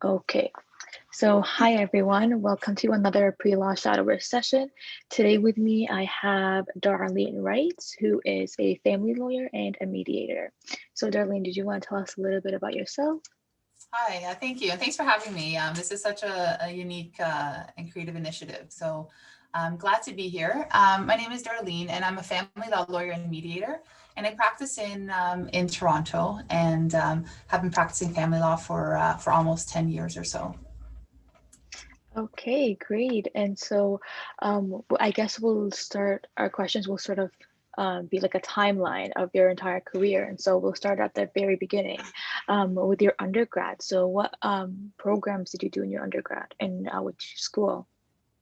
Okay, so hi everyone, welcome to another pre-law shadowverse session. Today with me I have Darlene Rites, who is a family lawyer and a mediator. So Darlene, did you want to tell us a little bit about yourself? Hi, thank you. And thanks for having me. This is such a unique and creative initiative. So I'm glad to be here. My name is Darlene and I'm a family law lawyer and mediator. And I practice in Toronto and have been practicing family law for almost 10 years or so. Okay, great. And so I guess we'll start, our questions will sort of be like a timeline of your entire career. And so we'll start at the very beginning with your undergrad. So what programs did you do in your undergrad and which school?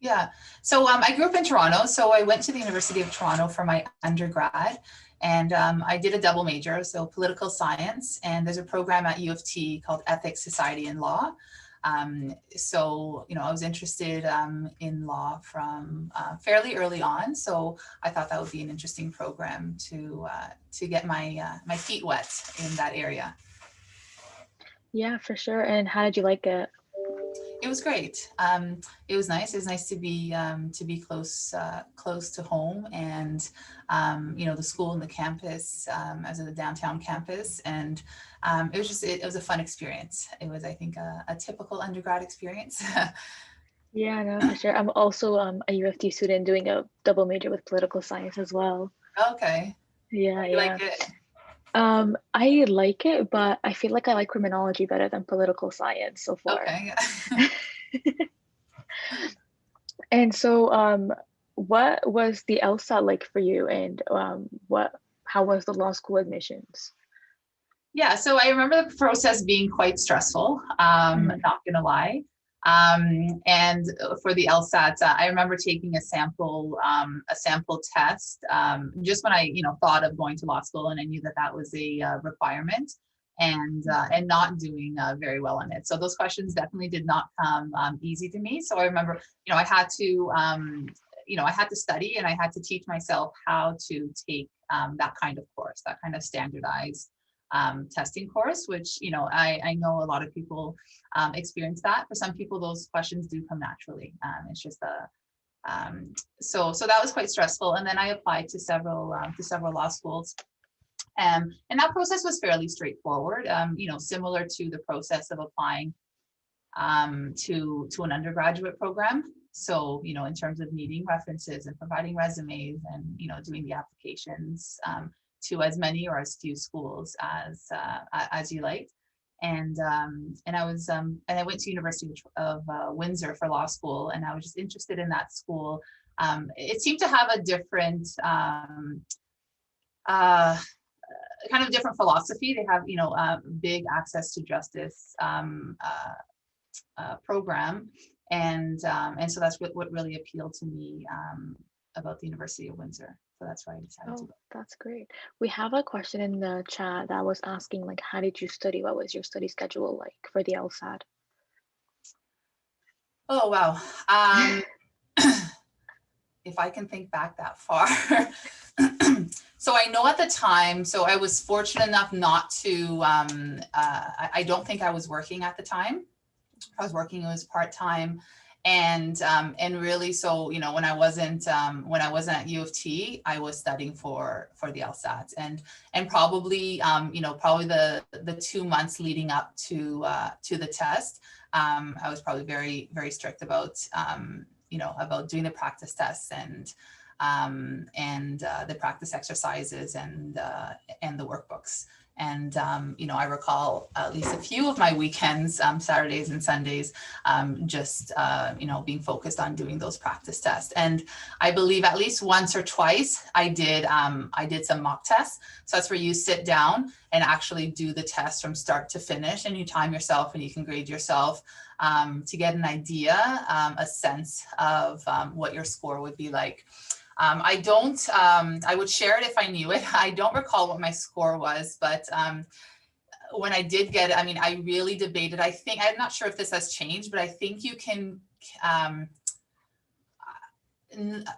Yeah, so I grew up in Toronto. So I went to the University of Toronto for my undergrad. And I did a double major, so political science. And there's a program at U of T called Ethics, Society, and Law. So, I was interested in law from fairly early on. So I thought that would be an interesting program to get my feet wet in that area. Yeah, for sure. And how did you like it? It was great. It was nice. It was nice to be close to home, and the school and the campus, as in the downtown campus, and it was a fun experience. It was, I think, a typical undergrad experience. Yeah, no, for sure. I'm also a U of T student doing a double major with political science as well. Okay, Yeah, you like yeah. it? I like it, but I feel like I like criminology better than political science so far. Okay. And so, what was the LSAT like for you, and how was the law school admissions? Yeah, so I remember the process being quite stressful, Mhm. not gonna lie. And for the LSAT, I remember taking a sample test, just when I, thought of going to law school, and I knew that that was a requirement, and not doing very well on it. So those questions definitely did not come easy to me. So I remember, I had to study, and I had to teach myself how to take that kind of course, that kind of standardized testing course, which, I know a lot of people experience that. For some people, those questions do come naturally. It's just so that was quite stressful. And then I applied to several law schools. And that process was fairly straightforward, similar to the process of applying to an undergraduate program. So, in terms of needing references and providing resumes and, doing the applications to as many or as few schools as you like. And I went to University of Windsor for law school, and I was just interested in that school. It seemed to have a different uh, kind of different philosophy. They have, big access to justice program, and so that's what really appealed to me about the University of Windsor. So that's why I decided to Oh, go. that's great. We have a question in the chat that was asking, like, how did you study? What was your study schedule like for the LSAT? Oh wow. If I can think back that far. So I know at the time, so I was fortunate enough not to, I don't think I was working at the time. I was working, it was part-time. And really, so, when I wasn't at U of T, I was studying for the LSAT, and probably, probably the 2 months leading up to the test, I was probably very, very strict about, about doing the practice tests and the practice exercises and the workbooks. And I recall at least a few of my weekends, Saturdays and Sundays, just being focused on doing those practice tests. And I believe at least once or twice I did some mock tests. So that's where you sit down and actually do the test from start to finish, and you time yourself and you can grade yourself to get an idea, a sense of what your score would be like. I would share it if I knew it. I don't recall what my score was, but when I did get it, I mean, I really debated. I think, I'm not sure if this has changed, but I think you can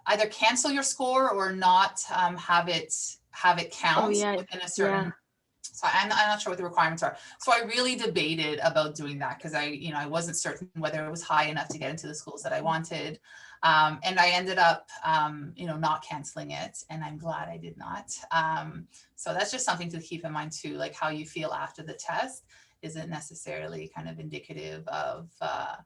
either cancel your score or not have it Oh count yeah, within a yeah. certain. So I'm not sure what the requirements are. So I really debated about doing that because I wasn't certain whether it was high enough to get into the schools that I wanted. And I ended up, not canceling it, and I'm glad I did not. So that's just something to keep in mind too, like how you feel after the test isn't necessarily kind of indicative of, of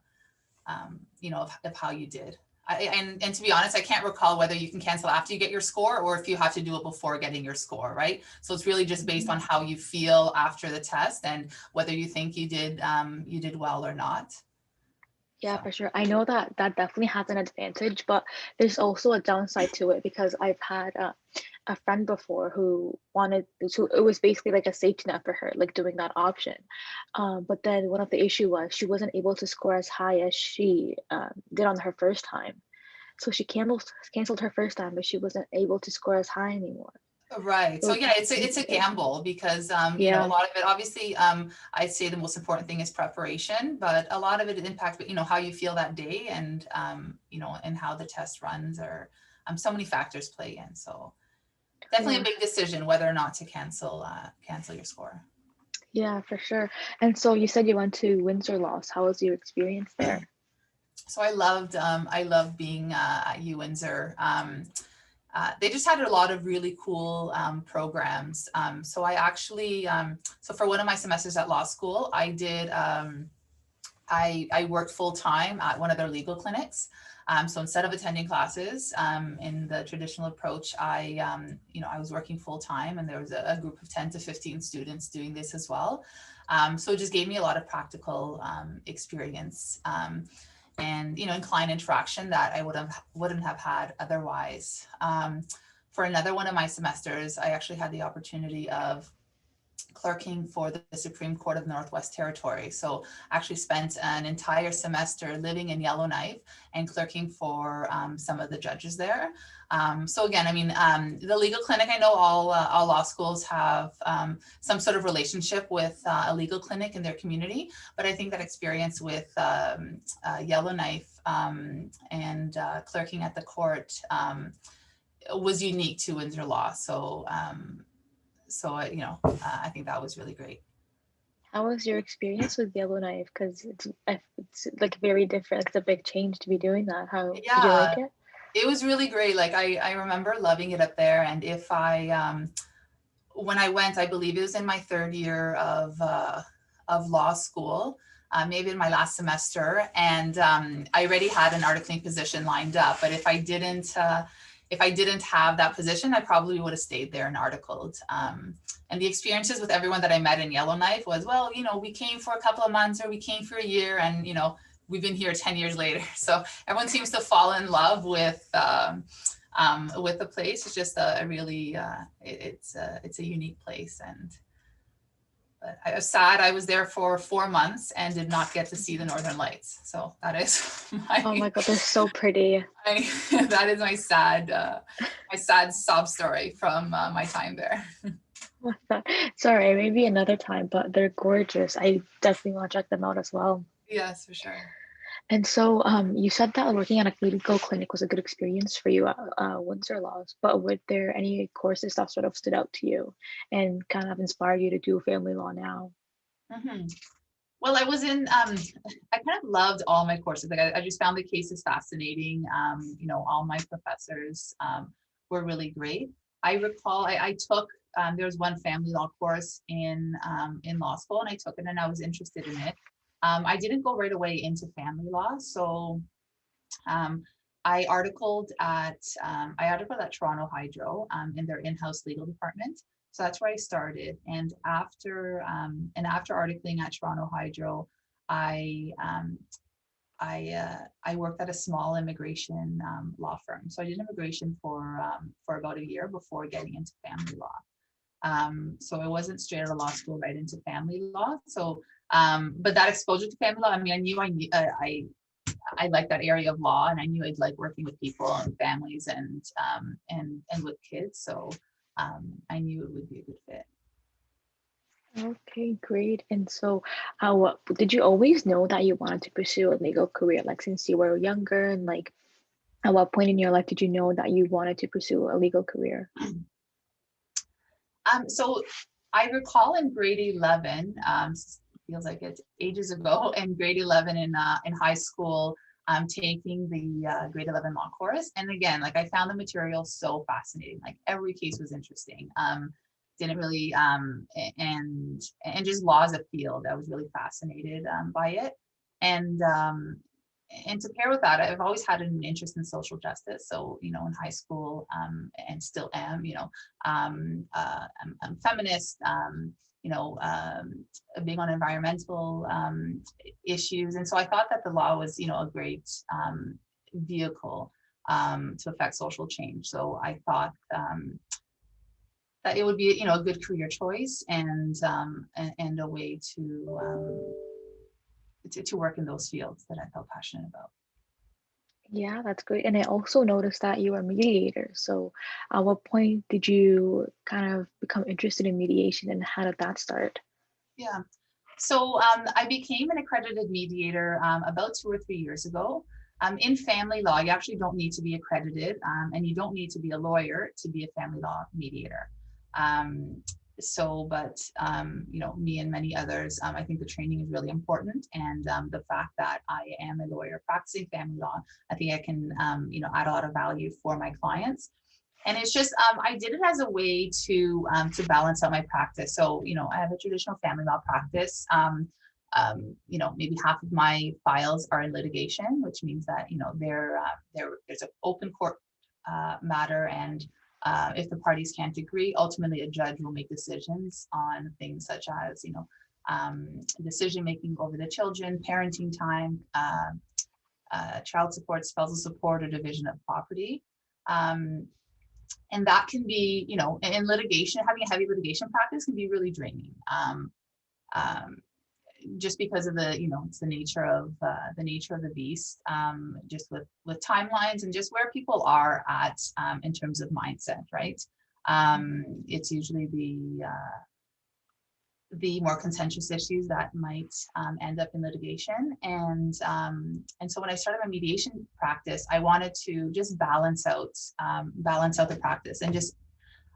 how you did. And to be honest, I can't recall whether you can cancel after you get your score or if you have to do it before getting your score, right? So it's really just based on how you feel after the test and whether you think you did well or not. Yeah, So. for sure. I know that that definitely has an advantage, but there's also a downside to it because I've had a friend before who wanted to, it was basically like a safety net for her, like doing that option. But then one of the issue was she wasn't able to score as high as she did on her first time. So she canceled her first time, but she wasn't able to score as high anymore. Right. So So yeah, it's a gamble because a yeah, lot of it obviously I'd say the most important thing is preparation, but a lot of it impacts how you feel that day and and how the test runs or so many factors play in. So definitely a yeah, big decision whether or not to cancel your score. yeah, for sure. And so you said you went to Windsor Loss. How was your experience there? So I loved being at U Windsor. They just had a lot of really cool programs. So I actually, so for one of my semesters at law school, I worked full time at one of their legal clinics. So instead of attending classes in the traditional approach, I was working full time, and there was a group of 10 to 15 students doing this as well. So it just gave me a lot of practical experience. And in client interaction that I wouldn't have had otherwise. For another one of my semesters, I actually had the opportunity of clerking for the Supreme Court of Northwest Territory. So I actually spent an entire semester living in Yellowknife and clerking for some of the judges there. So again, the legal clinic, I know all law schools have some sort of relationship with a legal clinic in their community, but I think that experience with Yellowknife and clerking at the court was unique to Windsor Law. So I think that was really great. How was your experience with Yellowknife? Because it's like very different. It's a big change to be doing that. How did you like Yeah, it? it was really great. Like I remember loving it up there. And if I when I went, I believe it was in my third year of law school, maybe in my last semester, and I already had an articling position lined up. But if I didn't have that position, I probably would have stayed there and articled. And the experiences with everyone that I met in Yellowknife was, well, we came for a couple of months or we came for a year, and we've been here 10 years later. So everyone seems to fall in love with the place. It's just a really, it's a unique place. And but I was sad. I was there for 4 months and did not get to see the Northern Lights. So that is Oh my, my God, they're so pretty. that is my sad sob story from my time there. Sorry, maybe another time, but they're gorgeous. I definitely want to check them out as well. Yes, for sure. And so, you said that working at a legal clinic was a good experience for you at Windsor Laws, but were there any courses that sort of stood out to you and kind of inspired you to do family law now? Mhm. Well, I was in, I kind of loved all my courses. Like I just found the cases fascinating. All my professors were really great. I recall I took, there was one family law course in law school, and I took it and I was interested in it. I didn't go right away into family law. So um, I articled at Toronto Hydro in their in-house legal department. So that's where I started. And after articling at Toronto Hydro, I I worked at a small immigration law firm. So I did immigration for about a year before getting into family law. So I wasn't straight out of law school right into family law. So, but that exposure to family law, I liked that area of law, and I knew I'd like working with people and families and with kids. So I knew it would be a good fit. Okay, great. And so, what did you always know that you wanted to pursue a legal career, like since you were younger, and like at what point in your life did you know that you wanted to pursue a legal career? So I recall in grade 11, feels like it's ages ago, in grade 11 in high school, taking the grade 11 law course. And again, like I found the material so fascinating. Like every case was interesting. Didn't really, and just law as a field, I was really fascinated by it. And to pair with that, I've always had an interest in social justice. So, in high school, and still am, I'm feminist, being on environmental issues. And so I thought that the law was, a great vehicle to affect social change. So I thought that it would be, a good career choice and a way to work in those fields that I felt passionate about. Yeah, that's great. And I also noticed that you are a mediator. So at what point did you kind of become interested in mediation and how did that start? Yeah. So I became an accredited mediator about 2 or 3 years ago. In family law, you actually don't need to be accredited, and you don't need to be a lawyer to be a family law mediator. But me and many others, I think the training is really important. And the fact that I am a lawyer practicing family law, I think I can, add a lot of value for my clients. And it's just, I did it as a way to balance out my practice. So, I have a traditional family law practice. Maybe half of my files are in litigation, which means that, there's an open court matter. And if the parties can't agree, ultimately a judge will make decisions on things such as, decision-making over the children, parenting time, child support, spousal support, or division of property. And that can be, in litigation, having a heavy litigation practice can be really draining. Just because of it's the nature of the beast, just with timelines and just where people are at in terms of mindset, right? It's usually the more contentious issues that might end up in litigation. And so when I started my mediation practice, I wanted to just balance out the practice and just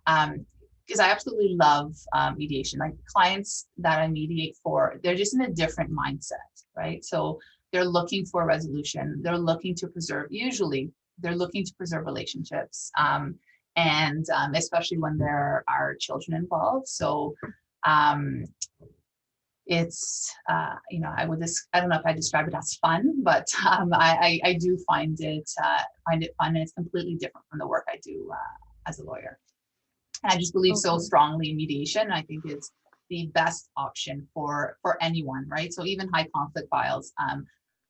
because I absolutely love mediation. Like clients that I mediate for, they're just in a different mindset, right? So they're looking for a resolution. They're looking to preserve, usually they're looking to preserve relationships. And especially when there are children involved. So it's I don't know if I describe it as fun, but I do find it fun, and it's completely different from the work I do as a lawyer. And I just believe so Okay. strongly in mediation. I think it's the best option for anyone, right? So even high conflict files,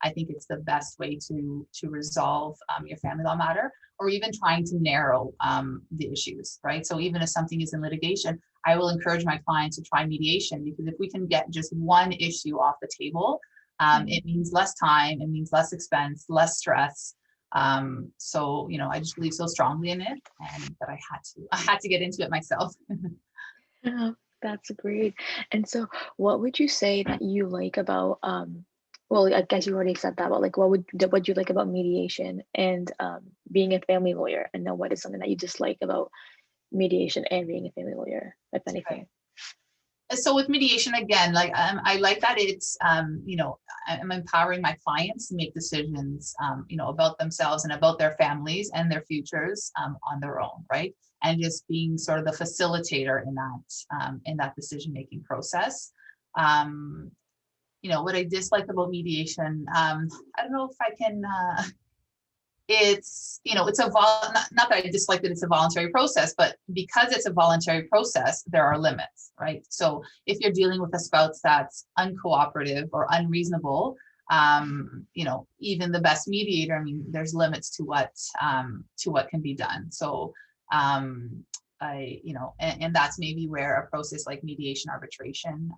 I think it's the best way to resolve your family law matter, or even trying to narrow the issues, right? So even if something is in litigation, I will encourage my clients to try mediation, because if we can get just one issue off the table, it means less time, it means less expense, less stress. So I just believe so strongly in it, and that I had to get into it myself. Yeah, that's great. And so what would you say that you like about well, I guess you already said that, but like what you like about mediation and being a family lawyer, and then what is something that you dislike about mediation and being a family lawyer, if anything? Right. So with mediation, again, like I like that it's I'm empowering my clients to make decisions about themselves and about their families and their futures on their own, right? And just being sort of the facilitator in that decision making process. What I dislike about mediation, I don't know if I can it's not that I dislike that it's a voluntary process, but because it's a voluntary process, there are limits, right? So if you're dealing with a spouse that's uncooperative or unreasonable, even the best mediator, I mean, there's limits to what can be done. So and that's maybe where a process like mediation arbitration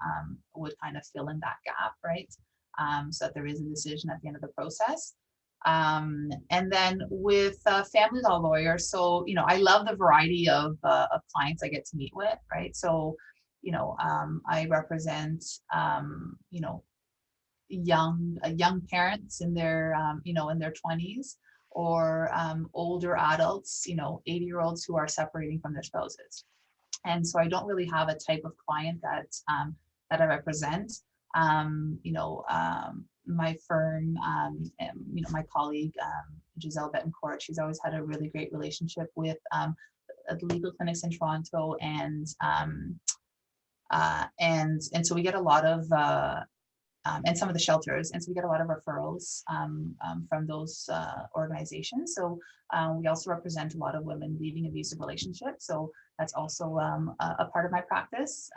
would kind of fill in that gap, right? So that there is a decision at the end of the process. And then with family law lawyers, so I love the variety of clients I get to meet with, right? So I represent young parents in their in their 20s, or older adults, 80-year-olds who are separating from their spouses. And so I don't really have a type of client that I represent. My firm, my colleague, Giselle Betancourt, she's always had a really great relationship with the legal clinics in Toronto, and so we get a lot of and some of the shelters, and so we get a lot of referrals from those organizations. So we also represent a lot of women leaving abusive relationships, so that's also a part of my practice.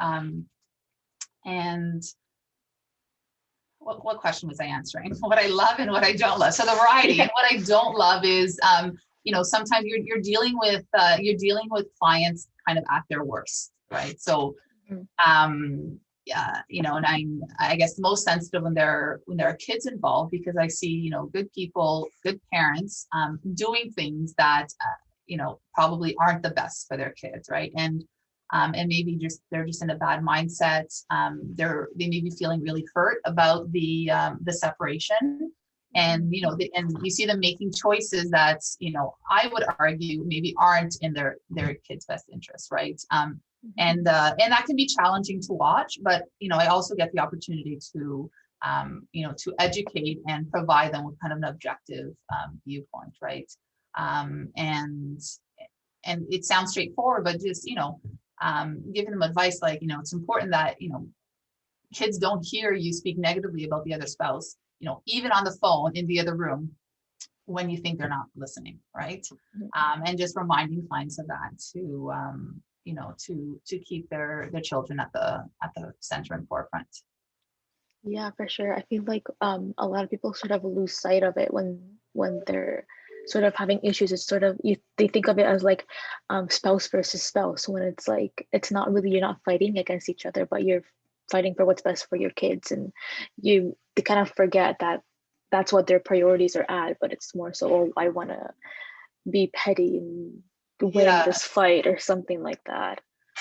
And what question was I answering? What I love and what I don't love. So the variety. And what I don't love is sometimes you're dealing with clients kind of at their worst, right? So and I guess most sensitive when there are kids involved, because I see good people, good parents doing things that probably aren't the best for their kids, right? And maybe they're just in a bad mindset. They may be feeling really hurt about the separation, and you see them making choices that I would argue maybe aren't in their kids' best interest, right? And that can be challenging to watch, but I also get the opportunity to to educate and provide them with kind of an objective viewpoint, right? And it sounds straightforward, but just giving them advice like it's important that kids don't hear you speak negatively about the other spouse, even on the phone in the other room, when you think they're not listening, right? And just reminding clients of that to to keep their children at the center and forefront. Yeah, for sure. I feel like a lot of people sort of lose sight of it when they're sort of having issues. It's sort of they think of it as like spouse versus spouse, when it's like it's not really, you're not fighting against each other, but you're fighting for what's best for your kids, and they kind of forget that that's what their priorities are at. But it's more so, oh, I want to be petty and win Yeah, this fight or something like that.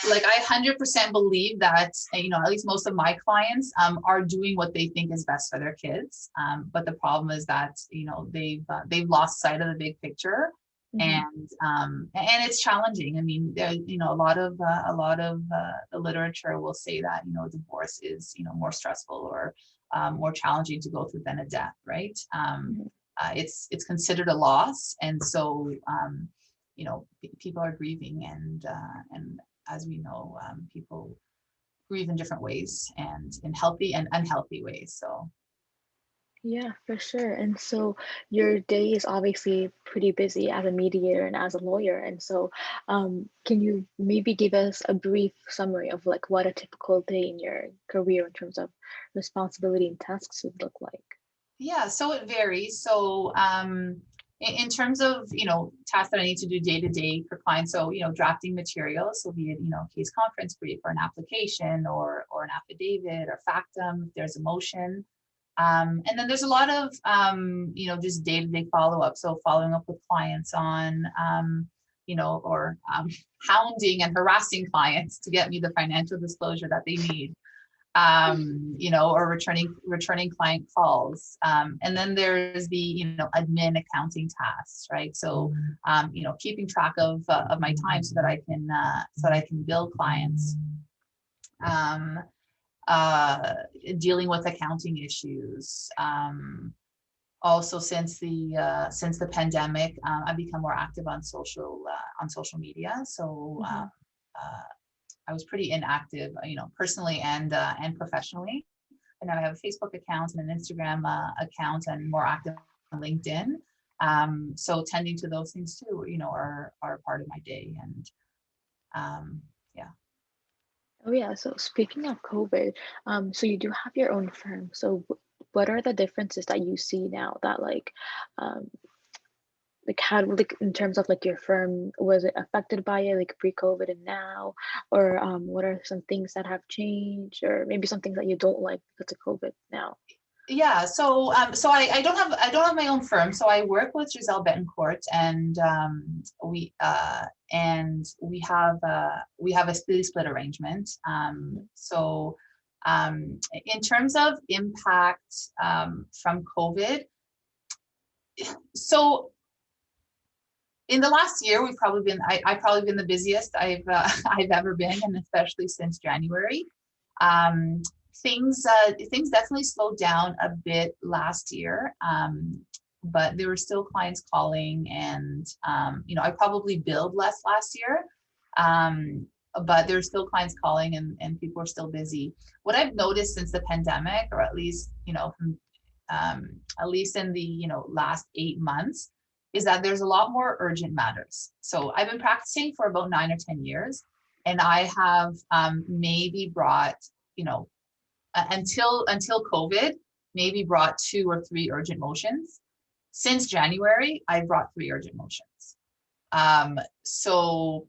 like I 100% believe that at least most of my clients are doing what they think is best for their kids, but the problem is that they've lost sight of the big picture. And it's challenging. I mean, a lot of the literature will say that divorce is more stressful or more challenging to go through than a death, right? It's considered a loss, and so people are grieving, and as we know, people grieve in different ways, and in healthy and unhealthy ways. So Yeah, for sure. And so your day is obviously pretty busy as a mediator and as a lawyer. And so can you maybe give us a brief summary of like what a typical day in your career in terms of responsibility and tasks would look like? yeah, so it varies. So in terms of tasks that I need to do day to day for clients, so drafting materials, so be it case conference brief or an application or an affidavit or factum if there's a motion. And then there's a lot of just day-to-day follow-up, so following up with clients on or hounding and harassing clients to get me the financial disclosure that they need, or returning client calls. And then there's the admin accounting tasks, right? So keeping track of my time so that I can bill clients. Dealing with accounting issues. Also, since the pandemic, I've become more active on social media. So I was pretty inactive, personally and professionally. And now I have a Facebook account and an Instagram account, and more active on LinkedIn. So tending to those things too, are part of my day, and yeah. Oh yeah, so speaking of COVID, so you do have your own firm. So what are the differences that you see now that um, like how, like in terms of like your firm, was it affected by it like pre-COVID and now, or what are some things that have changed, or maybe some things that you don't like because of COVID now? Yeah, so I don't have my own firm. So I work with Giselle Betancourt, and we have a split arrangement. So in terms of impact from COVID, so In the last year, we've probably been, I've probably been the busiest I've ever been, and especially since January. Things definitely slowed down a bit last year, but there were still clients calling, and I probably billed less last year, but there's still clients calling, and people are still busy. What I've noticed since the pandemic, or at least from at least in the last 8 months, is that there's a lot more urgent matters. So I've been practicing for about 9 or 10 years, and I have maybe brought, until COVID, maybe brought 2 or 3 urgent motions. Since January, I brought 3 urgent motions. So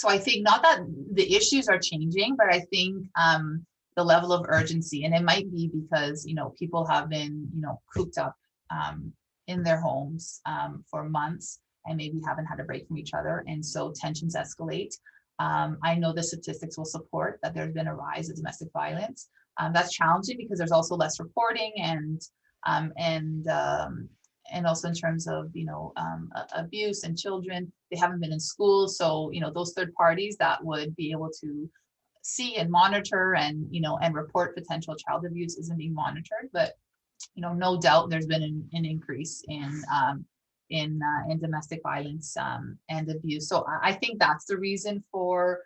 I think, not that the issues are changing, but I think the level of urgency, and it might be because people have been cooped up in their homes for months, and maybe haven't had a break from each other, and so tensions escalate. I know the statistics will support that there's been a rise of domestic violence. That's challenging because there's also less reporting, and also in terms of abuse and children, they haven't been in school, so those third parties that would be able to see and monitor and report potential child abuse isn't being monitored. But no doubt there's been an increase in domestic violence and abuse. So I think that's the reason for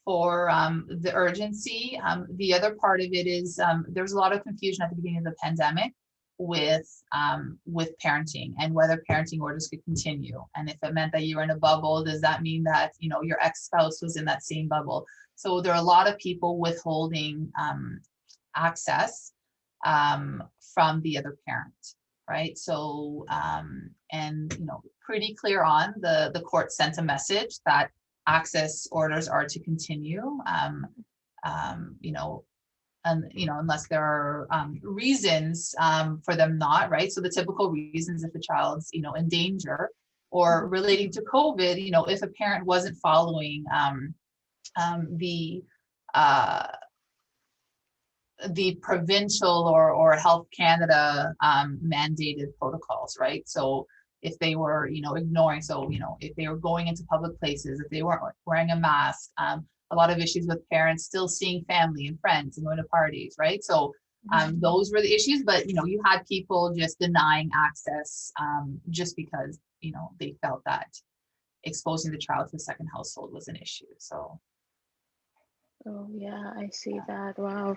the urgency. The other part of it is there was a lot of confusion at the beginning of the pandemic with parenting, and whether parenting orders could continue, and if it meant that you were in a bubble, does that mean that your ex-spouse was in that same bubble? So there are a lot of people withholding access from the other parent, right? So and pretty clear on, the court sent a message that access orders are to continue, unless there are reasons for them not, right? So the typical reasons, if the child's in danger, or relating to COVID, if a parent wasn't following the provincial or Health Canada mandated protocols, right? So if they were ignoring, so if they were going into public places, if they weren't wearing a mask, a lot of issues with parents still seeing family and friends and going to parties, right? So those were the issues, but you had people just denying access just because they felt that exposing the child to a second household was an issue. So Oh yeah, I see that. Wow.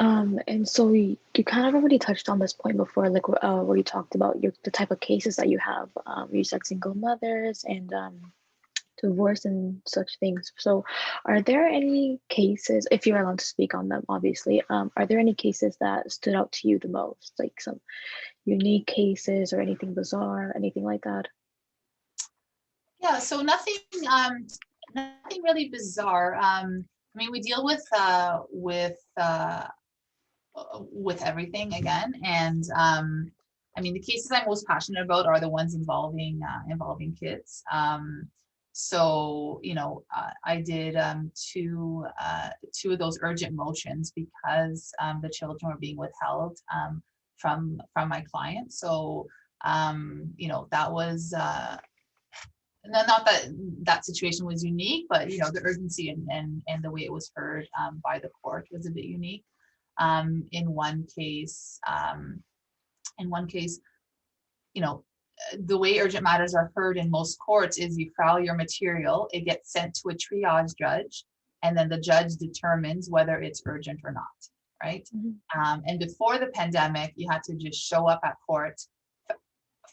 And so you kind of already touched on this point before, like where you talked about the type of cases that you have. You said single mothers and divorce and such things. So are there any cases, if you're allowed to speak on them, obviously, are there any cases that stood out to you the most, like some unique cases or anything bizarre, anything like that? yeah, so nothing really bizarre. I mean, we deal with everything again, and I mean, the cases I'm most passionate about are the ones involving kids. So I did two of those urgent motions because the children were being withheld from my client. So that was not that that situation was unique, but the urgency and the way it was heard by the court was a bit unique. In one case, the way urgent matters are heard in most courts is you file your material, it gets sent to a triage judge, and then the judge determines whether it's urgent or not, right? And before the pandemic, you had to just show up at court,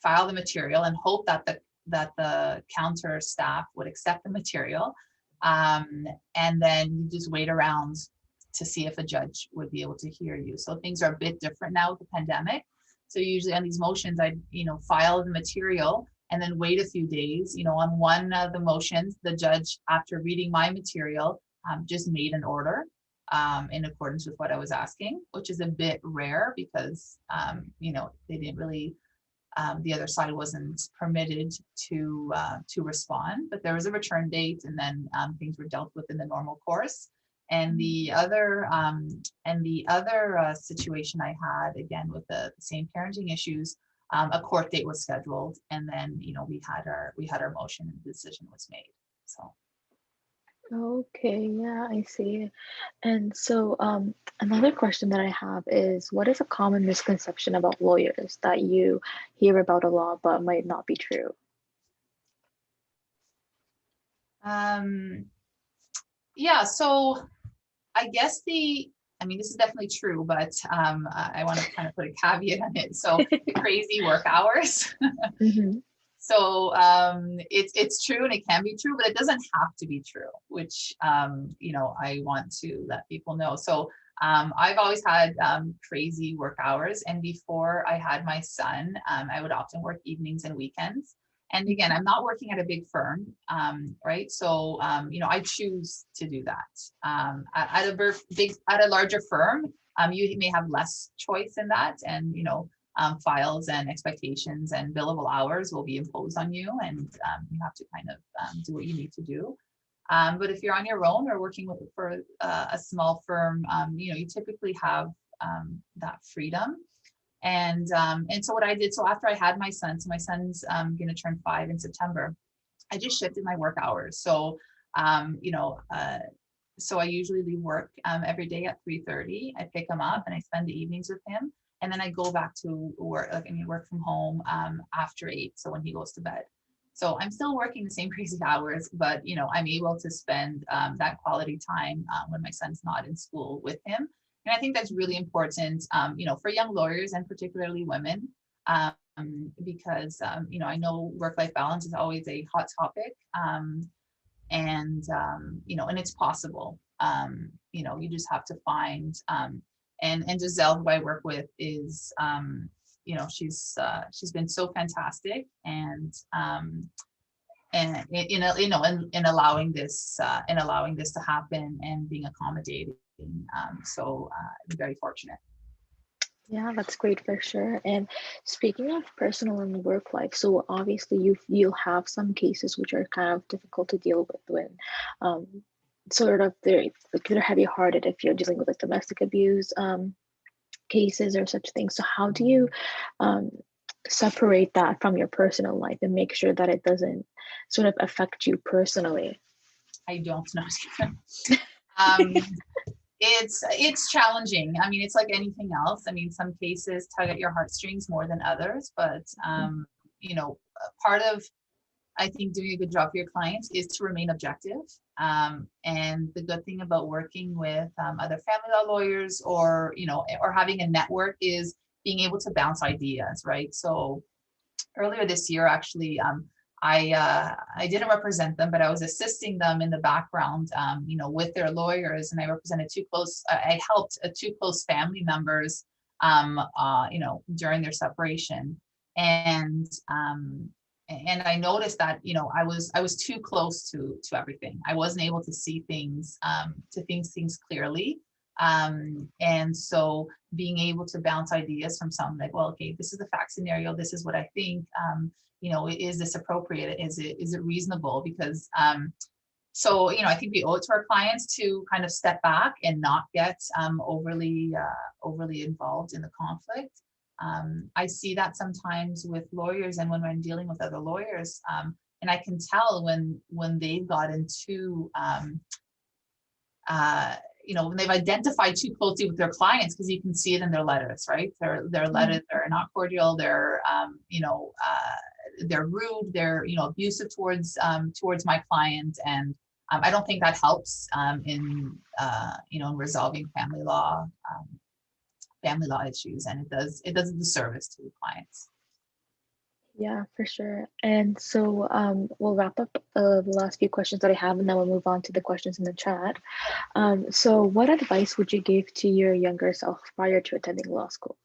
file the material, and hope that the counter staff would accept the material, and then you just wait around to see if a judge would be able to hear you. So things are a bit different now with the pandemic. So usually on these motions, I file the material and then wait a few days. On one of the motions, the judge, after reading my material, just made an order in accordance with what I was asking, which is a bit rare because they didn't really. The other side wasn't permitted to respond, but there was a return date, and then things were dealt with in the normal course. And the other situation I had, again with the same parenting issues, a court date was scheduled, and then, we had our motion and the decision was made. So. Okay, yeah, I see. And so, another question that I have is, what is a common misconception about lawyers that you hear about a lot but might not be true? Um, yeah, so I guess this is definitely true, but I want to kind of put a caveat on it. So the crazy work hours. Hmm. So it's true and it can be true, but it doesn't have to be true, which I want to let people know. So I've always had crazy work hours, and before I had my son, I would often work evenings and weekends. And again, I'm not working at a big firm, right? So I choose to do that. At a larger firm, you may have less choice in that, and files and expectations and billable hours will be imposed on you, and you have to kind of do what you need to do. But if you're on your own or working for a small firm, you typically have that freedom. And so what I did, so after I had my son, so my son's going to turn 5 in September, I just shifted my work hours. So, so I usually leave work every day at 3:30. I pick him up and I spend the evenings with him. And then I go back to work, work from home after 8. So when he goes to bed. So I'm still working the same crazy hours, but, I'm able to spend that quality time when my son's not in school with him. And I think that's really important, for young lawyers and particularly women, because, I know work-life balance is always a hot topic. And it's possible. You just have to find, and Giselle, who I work with, is, she's been so fantastic, and in allowing this to happen and being accommodating. I'm very fortunate. Yeah, that's great for sure. And speaking of personal and work life, so obviously you'll have some cases which are kind of difficult to deal with when um sort of they're heavy hearted if you're dealing with like domestic abuse cases or such things. So how do you um separate that from your personal life and make sure that it doesn't sort of affect you personally? I don't know. um, it's challenging. It's like anything else. Some cases tug at your heartstrings more than others, but part of, I think, doing a good job for your clients is to remain objective. And the good thing about working with other family law lawyers, or having a network, is being able to bounce ideas, right? So earlier this year, actually, I didn't represent them, but I was assisting them in the background, with their lawyers, and I represented I helped two close family members, during their separation, and I noticed that I was too close to everything. I wasn't able to see things, things clearly. And so being able to bounce ideas from someone, like, well, okay, this is the fact scenario, this is what I think, is this appropriate, is it reasonable? Because so I think we owe it to our clients to kind of step back and not get overly involved in the conflict. I see that sometimes with lawyers, and when I'm dealing with other lawyers, and I can tell when they've gotten too when they've identified too closely with their clients, because you can see it in their letters, right? Their letters are not cordial. They're rude. They're abusive towards my client, and I don't think that helps in resolving family law issues, and it does a disservice to the clients. Yeah, for sure. And so we'll wrap up the last few questions that I have, and then we'll move on to the questions in the chat. So what advice would you give to your younger self prior to attending law school?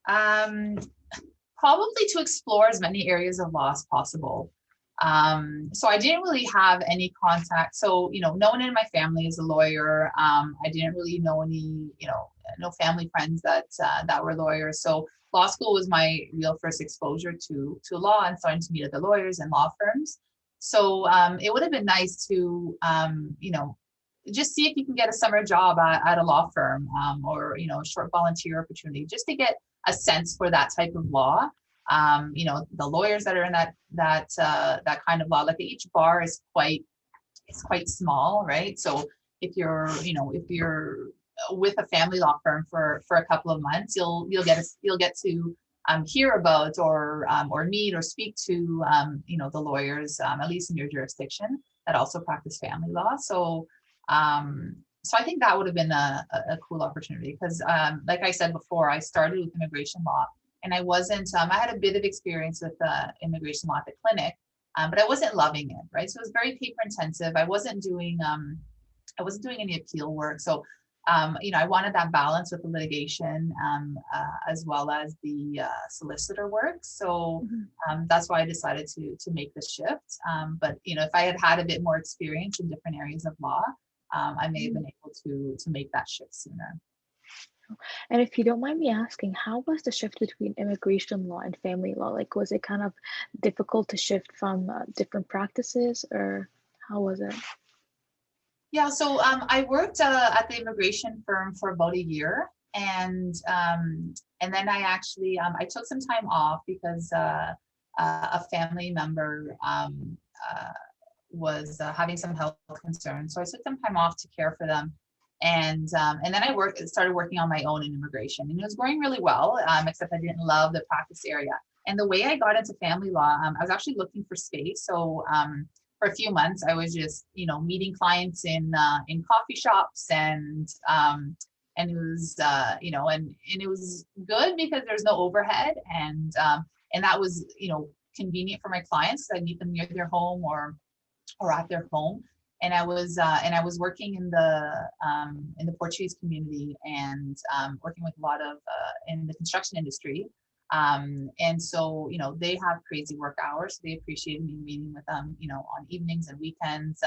Probably to explore as many areas of law as possible. So I didn't really have any contact. So, no one in my family is a lawyer. I didn't really know any, no family friends that were lawyers. So law school was my real first exposure to law, and starting to meet other lawyers and law firms. So it would have been nice to, just see if you can get a summer job at a law firm, or, you know, a short volunteer opportunity, just to get a sense for that type of law. You know, the lawyers that are in that kind of law, like each bar is quite small, right? So if you're, you know, if you're with a family law firm for a couple of months, you'll get to hear about or meet or speak to you know, the lawyers, at least in your jurisdiction, that also practice family law. So so I think that would have been a cool opportunity, because like I said before, I started with immigration law, and I wasn't I had a bit of experience with immigration law at the clinic, but I wasn't loving it, right? So it was very paper intensive. I wasn't doing any appeal work. So you know, I wanted that balance with the litigation, as well as the solicitor work. So that's why I decided to make the shift. But you know, if I had had a bit more experience in different areas of law, I may have been able to make that shift sooner. And if you don't mind me asking, how was the shift between immigration law and family law? Like, was it kind of difficult to shift from different practices, or how was it? Yeah, so I worked at the immigration firm for about a year, and then I actually I took some time off because a family member was having some health concerns. So I took some time off to care for them, and then I started working on my own in immigration, and it was going really well, except I didn't love the practice area. And the way I got into family law, I was actually looking for space. So for a few months, I was just, you know, meeting clients in coffee shops, and it was you know, and it was good because there's no overhead, and that was, you know, convenient for my clients. I meet them near their home or at their home. And I was working in the Portuguese community, and working with a lot of in the construction industry. And so, you know, they have crazy work hours. So they appreciated me meeting with them, you know, on evenings and weekends,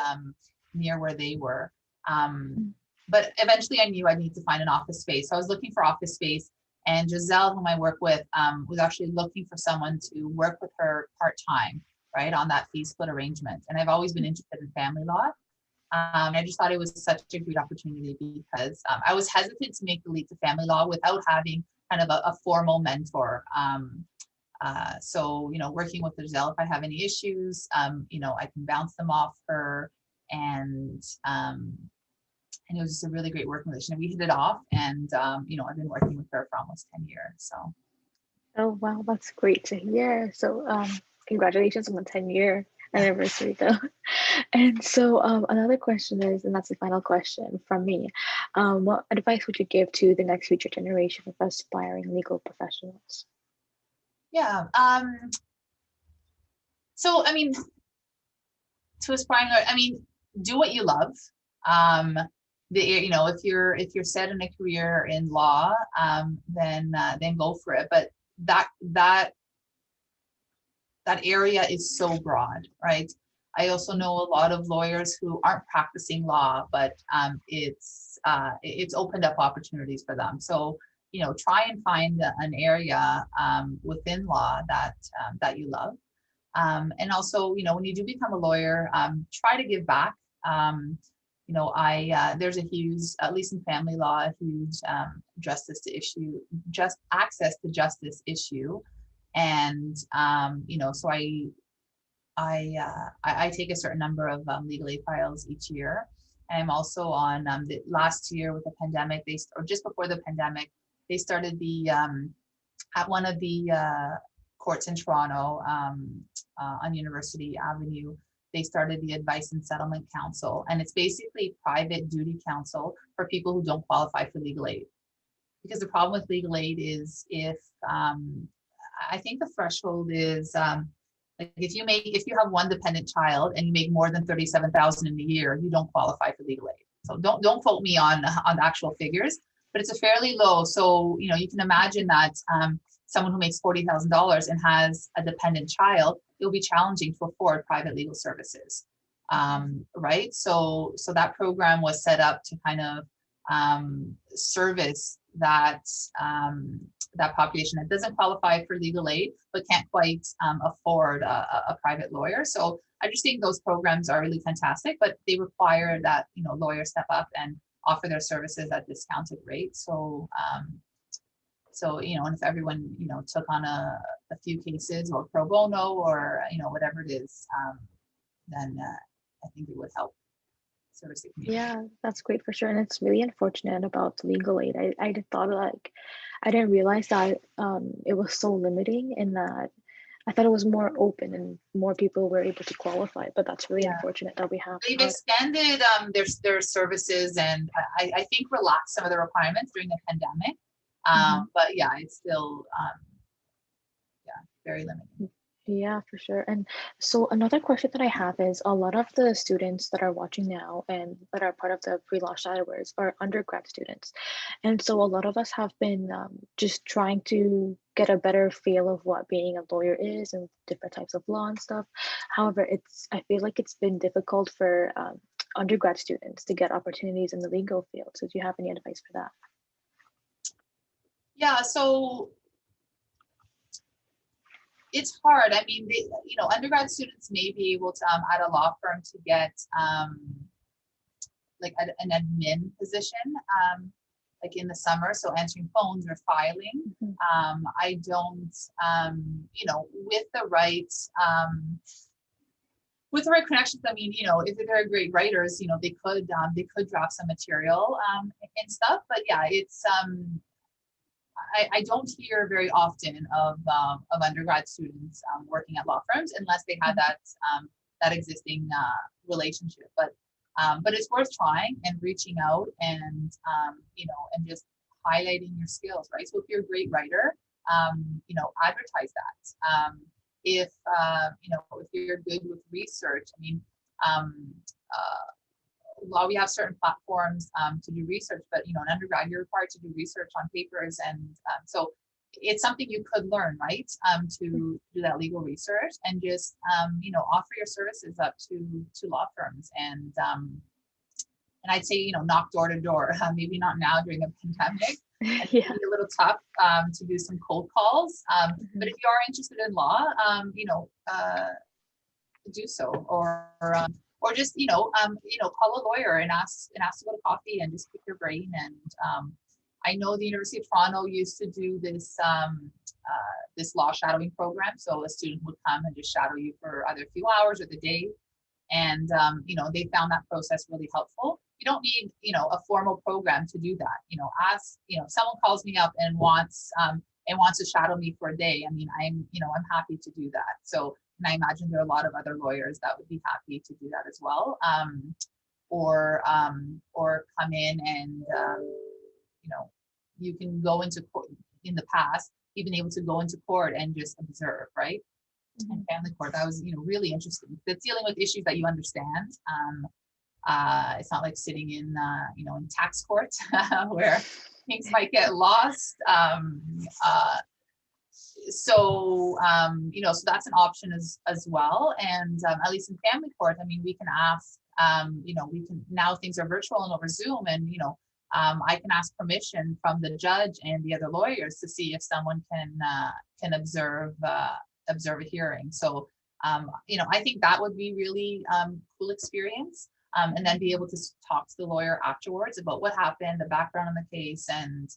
near where they were. But eventually I knew I'd need to find an office space. So I was looking for office space, and Giselle, whom I work with, was actually looking for someone to work with her part-time, right, on that fee split arrangement. And I've always been interested in family law. I just thought it was such a great opportunity, because I was hesitant to make the leap to family law without having kind of a formal mentor. So, you know, working with Giselle, if I have any issues, you know, I can bounce them off her, and it was just a really great working relationship. We hit it off, and you know, I've been working with her for almost 10 years. So. Oh, wow, that's great to hear. So, congratulations on the 10-year anniversary, though. And so, another question is, and that's the final question from me, what advice would you give to the next future generation of aspiring legal professionals? Yeah. So, I mean, to aspiring, I mean, do what you love. You know, if you're set in a career in law, then go for it. But that area is so broad, right? I also know a lot of lawyers who aren't practicing law, but it's opened up opportunities for them. So, you know, try and find an area within law that you love. And also, you know, when you do become a lawyer, try to give back. You know, there's a huge, at least in family law, a huge access to justice issue. And you know, so I take a certain number of legal aid files each year. And I'm also on the last year with the pandemic, or just before the pandemic, they started at one of the courts in Toronto, on University Avenue. They started the Advice and Settlement Council, and it's basically private duty counsel for people who don't qualify for legal aid. Because the problem with legal aid is if I think the threshold is like if you have one dependent child and you make more than 37,000 in a year, you don't qualify for legal aid. So don't quote me on the actual figures, but it's a fairly low. So, you know, you can imagine that someone who makes $40,000 and has a dependent child, it'll be challenging to afford private legal services, right? So that program was set up to kind of service that population that doesn't qualify for legal aid, but can't quite afford a private lawyer. So I just think those programs are really fantastic, but they require that, you know, lawyers step up and offer their services at discounted rates. So, so, you know, and if everyone, you know, took on a few cases or pro bono or, you know, whatever it is, then I think it would help service the community. Yeah, that's great for sure. And it's really unfortunate about legal aid. I did thought like, I didn't realize that it was so limiting in that I thought it was more open and more people were able to qualify, but that's really Yeah. unfortunate that we have They've that. extended their services and I think relaxed some of the requirements during the pandemic. But yeah, it's still yeah, very limited. Yeah, for sure. And so another question that I have is a lot of the students that are watching now and that are part of the pre-law shadowers are undergrad students. And so a lot of us have been just trying to get a better feel of what being a lawyer is and different types of law and stuff. However, I feel like it's been difficult for undergrad students to get opportunities in the legal field. So do you have any advice for that? Yeah, so it's hard. I mean, they, you know, undergrad students may be able to at a law firm to get like an admin position, like in the summer, so answering phones or filing. I don't, you know, with the right connections. I mean, you know, if they're great writers, you know, they could draft some material and stuff. But yeah, it's I don't hear very often of undergrad students working at law firms unless they had that existing relationship. But it's worth trying and reaching out and you know, and just highlighting your skills, right? So if you're a great writer, you know, advertise that. If you know, if you're good with research, I mean, while we have certain platforms to do research, but you know, in undergrad, you're required to do research on papers, and so it's something you could learn, right? To do that legal research and just you know, offer your services up to law firms, and I'd say, you know, knock door to door. Maybe not now during the pandemic. It's Yeah. a little tough to do some cold calls, but if you are interested in law, you know, do so, or just you know, call a lawyer and ask to go to coffee and just pick your brain. And I know the University of Toronto used to do this law shadowing program, so a student would come and just shadow you for either a few hours or the day, and you know, they found that process really helpful. You don't need, you know, a formal program to do that. You know, ask, you know, if someone calls me up and wants to shadow me for a day, I mean, I'm happy to do that. So, and I imagine there are a lot of other lawyers that would be happy to do that as well. Or come in and you know, you can go into court. In the past, you've been able to go into court and just observe, right? And family court, that was, you know, really interesting. It's dealing with issues that you understand. It's not like sitting in you know, in tax court where things might get lost. So you know, so that's an option as well. And at least in family court, I mean, we can ask, you know, we can, now things are virtual and over Zoom, and you know, I can ask permission from the judge and the other lawyers to see if someone can observe a hearing. So you know, I think that would be really cool experience. And then be able to talk to the lawyer afterwards about what happened, the background on the case, and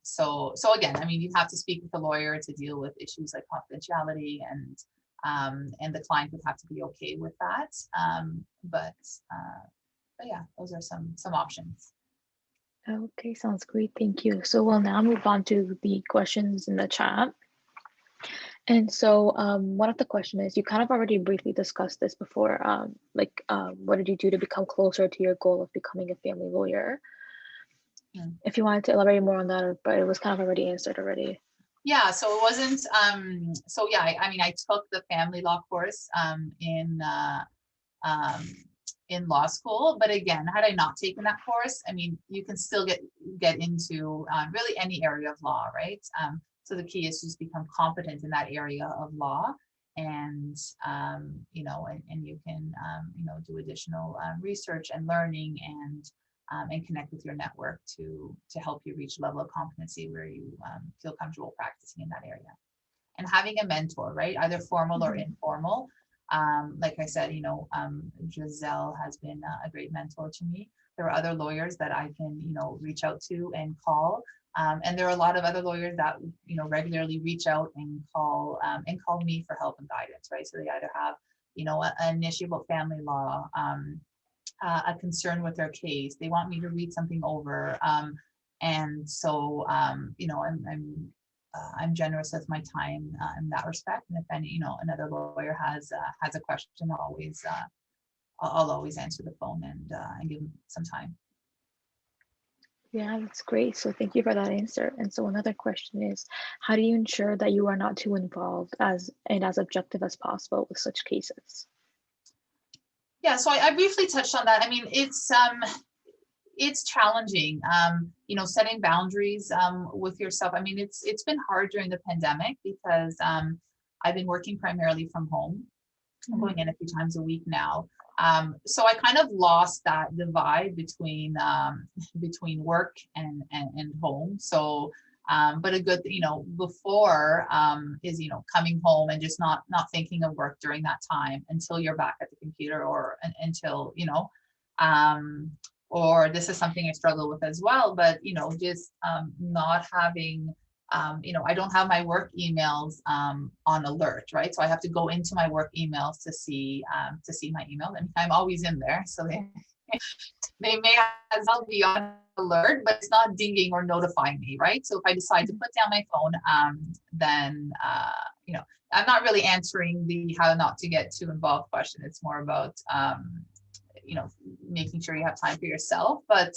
so again, I mean, you have to speak with the lawyer to deal with issues like confidentiality, and the client would have to be okay with that. But yeah, those are some options. Okay, sounds great. Thank you. So we'll now move on to the questions in the chat. And so one of the questions is, you kind of already briefly discussed this before, what did you do to become closer to your goal of becoming a family lawyer? If you wanted to elaborate more on that, but it was kind of already answered already. Yeah, so it wasn't, so yeah, I mean, I took the family law course in law school, but again, had I not taken that course, I mean, you can still get into really any area of law, right? So the key is just become competent in that area of law, and you know, and you can you know, do additional research and learning, and and connect with your network to help you reach a level of competency where you feel comfortable practicing in that area. And having a mentor, right? Either formal or informal. Like I said, Giselle has been a great mentor to me. There are other lawyers that I can, reach out to and call. And there are a lot of other lawyers that, regularly reach out and call me for help and guidance, right? So they either have, an issue about family law, a concern with their case. They want me to read something over. And so, I'm generous with my time in that respect. And if any, another lawyer has a question, I'll always answer the phone and give them some time. Yeah, that's great. So thank you for that answer. And so another question is, how do you ensure that you are not too involved as objective as possible with such cases? Yeah, so I briefly touched on that. I mean, it's challenging, setting boundaries with yourself. I mean, it's been hard during the pandemic because I've been working primarily from home. I'm going in a few times a week now. So I kind of lost that divide between work and home. So, but a good, before is, coming home and just not thinking of work during that time until you're back at the computer or until, or this is something I struggle with as well, but, just not having, I don't have my work emails on alert, right? So I have to go into my work emails to see my email. And I'm always in there, so they may as well be on alert, but it's not dinging or notifying me, right? So if I decide to put down my phone, then I'm not really answering the how not to get too involved question. It's more about making sure you have time for yourself, but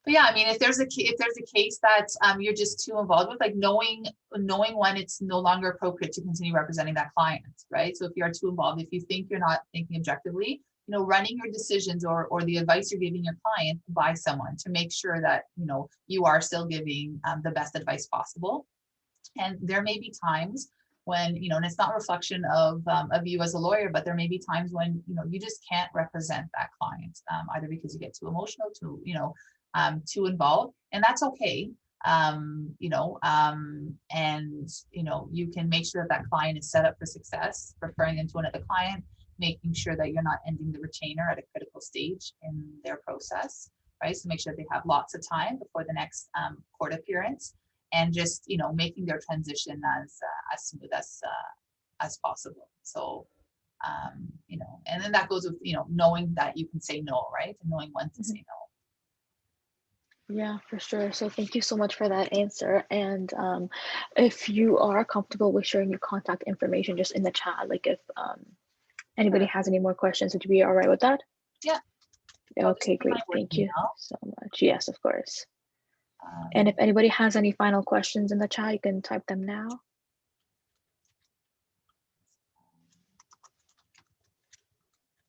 yeah, I mean, if there's a case that you're just too involved with, like knowing when it's no longer appropriate to continue representing that client, right? So if you are too involved, if you think you're not thinking objectively, running your decisions or the advice you're giving your client by someone to make sure that you are still giving the best advice possible. And there may be times when and it's not a reflection of you as a lawyer, but there may be times when you just can't represent that client, either because you get too emotional, too involved, and that's okay. And you can make sure that client is set up for success, referring them to another client, making sure that you're not ending the retainer at a critical stage in their process, right? So make sure they have lots of time before the next court appearance, and just making their transition as smooth as possible. So and then that goes with knowing that you can say no, right? And knowing when to say no. Yeah, for sure. So thank you so much for that answer. And if you are comfortable with sharing your contact information just in the chat, like if anybody has any more questions, would you be all right with that? Yeah. Okay, great. Thank you so much. Yes, of course. And if anybody has any final questions in the chat, you can type them now.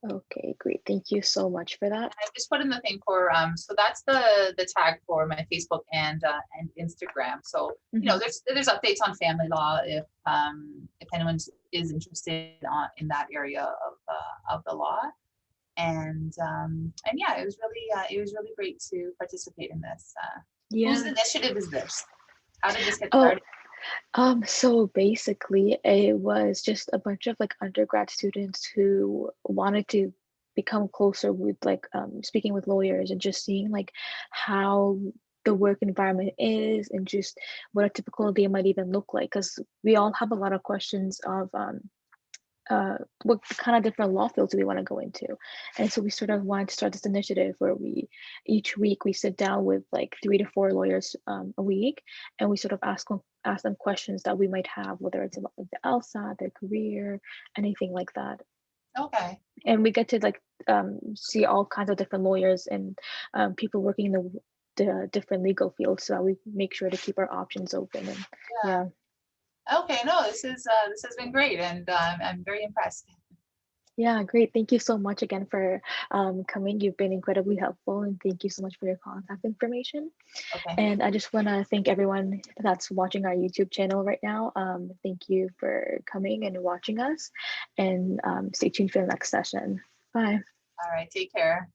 Okay, great. Thank you so much for that. I just put in the thing for so that's the tag for my Facebook and Instagram. So there's updates on family law if anyone is interested in that area of the law. And yeah, it was really great to participate in this. Whose initiative is this? How did this get started? So basically it was just a bunch of like undergrad students who wanted to become closer with like speaking with lawyers and just seeing like how the work environment is and just what a typical day might even look like, because we all have a lot of questions of what kind of different law fields do we want to go into. And so we sort of wanted to start this initiative where each week we sit down with like 3 to 4 lawyers a week, and we sort of ask them questions that we might have, whether it's about like the LSAT, their career, anything like that. Okay. And we get to like see all kinds of different lawyers and people working in the different legal fields, so that we make sure to keep our options open. And yeah. Okay, no, this has been great, and I'm very impressed. Yeah, great. Thank you so much again for coming. You've been incredibly helpful, and thank you so much for your contact information. Okay. And I just want to thank everyone that's watching our YouTube channel right now. Thank you for coming and watching us, and stay tuned for the next session. Bye. All right, take care.